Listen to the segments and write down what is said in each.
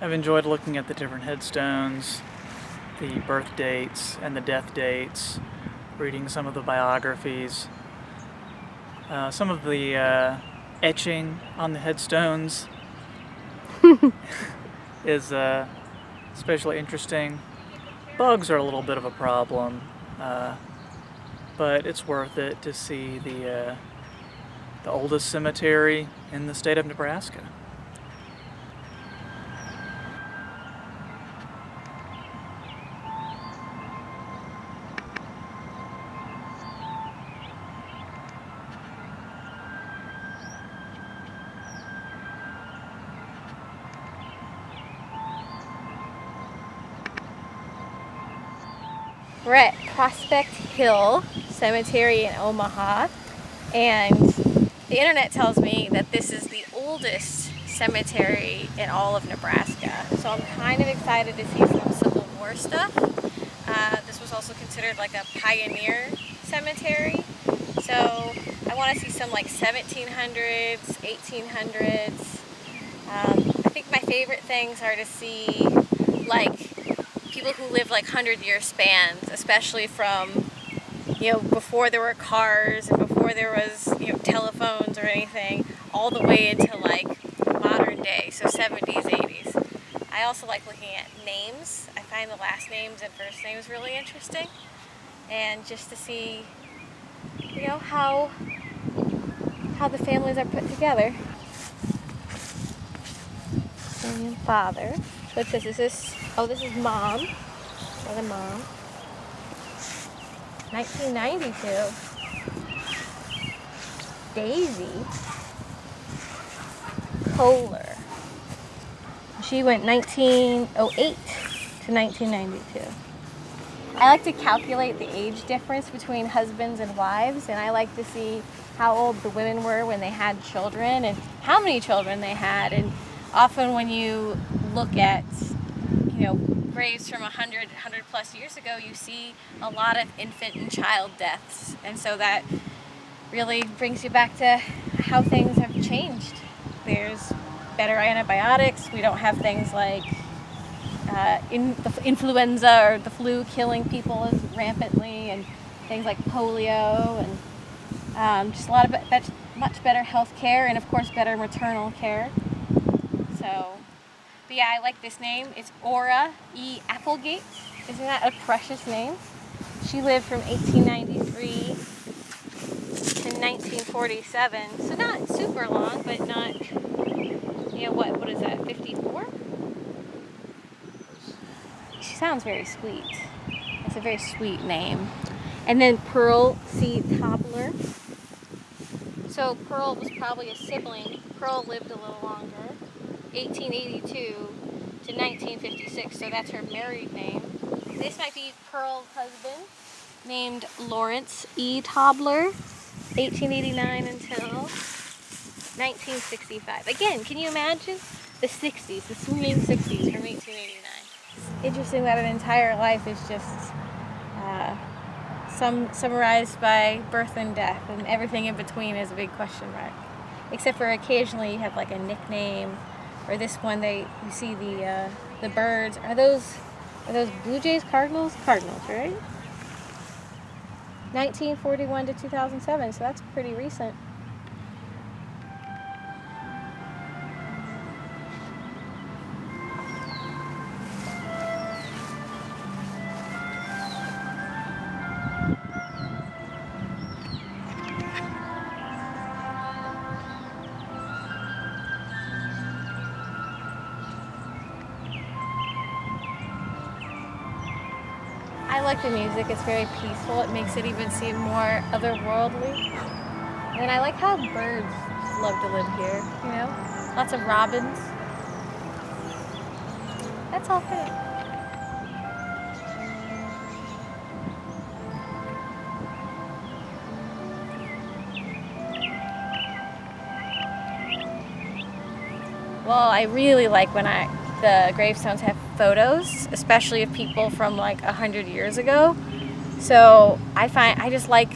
I've enjoyed looking at the different headstones, the birth dates and the death dates, reading some of the biographies, some of the etching on the headstones is especially interesting. Bugs are a little bit of a problem, but it's worth it to see the oldest cemetery in the state of Nebraska. We're at Prospect Hill Cemetery in Omaha, and the internet tells me that this is the oldest cemetery in all of Nebraska. So I'm kind of excited to see some Civil War stuff. This was also considered like a pioneer cemetery. So I want to see some like 1700s, 1800s. I think my favorite things are to see like people who live like 100-year spans, especially from, before there were cars and before there was, telephones or anything, all the way into like modern day, so 70s, 80s. I also like looking at names. I find the last names and first names really interesting. And just to see, how the families are put together. And father. What's this? Is this? Oh, this is mom. Another mom. 1992. Daisy. Kohler. She went 1908 to 1992. I like to calculate the age difference between husbands and wives, and I like to see how old the women were when they had children and how many children they had. And often when you look at, graves from 100 plus years ago, you see a lot of infant and child deaths. And so that really brings you back to how things have changed. There's better antibiotics. We don't have things like influenza or the flu killing people as rampantly, and things like polio, and just a lot of much better health care, and of course better maternal care. But yeah, I like this name. It's Ora E. Applegate. Isn't that a precious name? She lived from 1893 to 1947, so not super long, but not, what is that, 54? She sounds very sweet. It's a very sweet name. And then Pearl C. Tobler. So Pearl was probably a sibling. Pearl lived a little longer. 1882 to 1956, so that's her married name. This might be Pearl's husband, named Lawrence E. Tobler, 1889 until 1965. Again, can you imagine the 60s, the swinging 60s from 1889? It's interesting that an entire life is just summarized by birth and death, and everything in between is a big question mark. Except for occasionally you have like a nickname. Or this one, you see the birds. Are those Blue Jays, Cardinals? Cardinals, right? 1941 to 2007, so that's pretty recent. I like the music. It's very peaceful. It makes it even seem more otherworldly. And I like how birds love to live here, Lots of robins. That's all good. Well, I really like when the gravestones have photos, especially of people from like 100 years ago. So I just like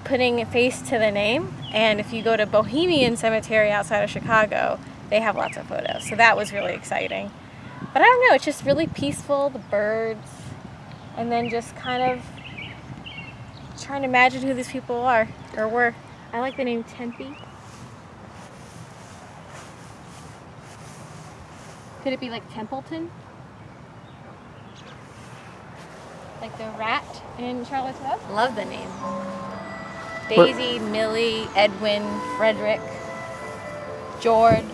putting a face to the name. And if you go to Bohemian Cemetery outside of Chicago, they have lots of photos. So that was really exciting. But I don't know, it's just really peaceful, the birds, and then just kind of trying to imagine who these people are, or were. I like the name Tempe. Could it be like Templeton? Like the rat in Charlotte's Web? Love the name. Daisy, Millie, Edwin, Frederick, George,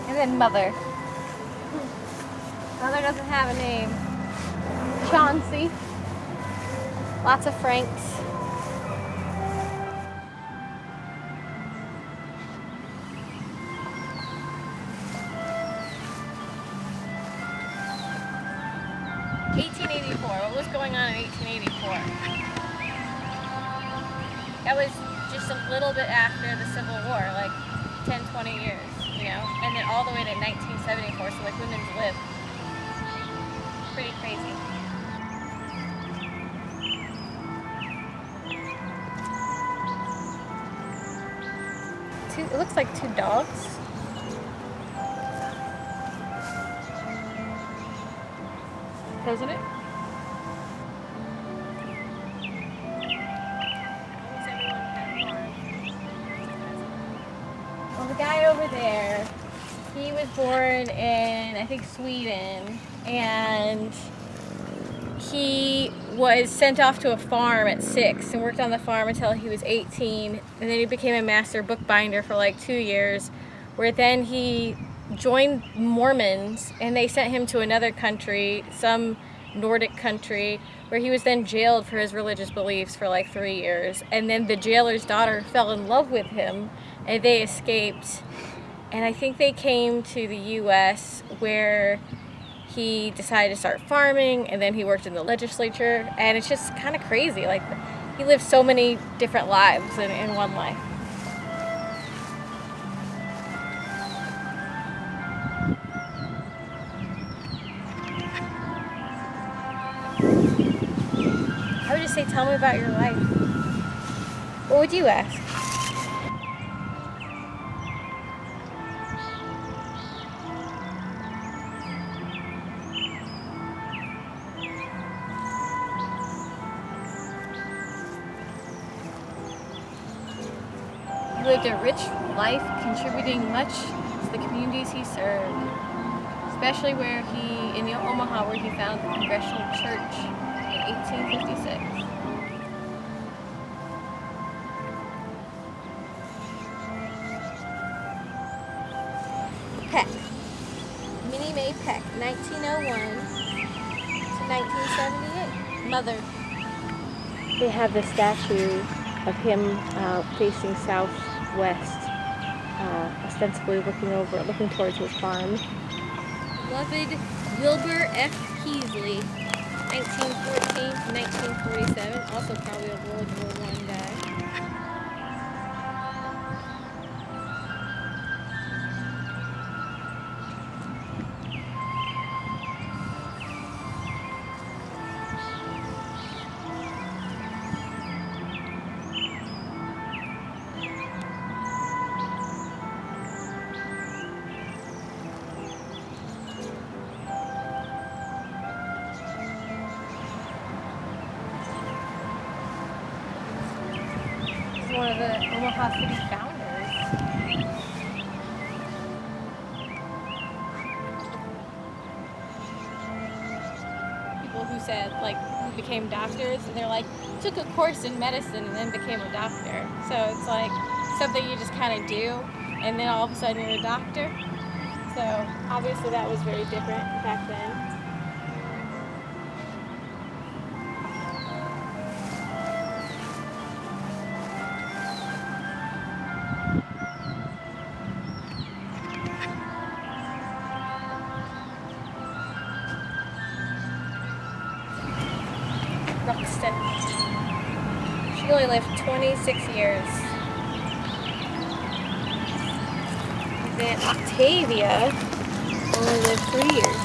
and then Mother. Mother doesn't have a name. Chauncey. Lots of Franks. What was going on in 1884? That was just a little bit after the Civil War, like 10, 20 years, you know? And then all the way to 1974, so like women's lib. Pretty crazy. It looks like two dogs. Doesn't it? Well, the guy over there, he was born in, I think, Sweden, and he was sent off to a farm at 6 and worked on the farm until he was 18, and then he became a master bookbinder for like 2 years, where then he joined Mormons, and they sent him to another country, some Nordic country, where he was then jailed for his religious beliefs for like 3 years. And then the jailer's daughter fell in love with him, and they escaped. And I think they came to the U.S. where he decided to start farming, and then he worked in the legislature. And it's just kind of crazy. Like, he lived so many different lives in one life. I would just say, tell me about your life. What would you ask? He lived a rich life, contributing much to the communities he served, especially in Omaha, where he founded the Congregational Church in 1856. Peck. Minnie Mae Peck, 1901 to 1978. Mother. They have the statue of him facing southwest, ostensibly looking towards his farm. Beloved Wilbur F. Peasley, 1914 to 1947, also probably a World War I guy. One of the Omaha City founders. People who said, who became doctors, and they're like, took a course in medicine and then became a doctor. So it's like something you just kind of do, and then all of a sudden you're a doctor. So obviously that was very different back then. Ruxton. She only lived 26 years. And then Octavia only lived 3 years.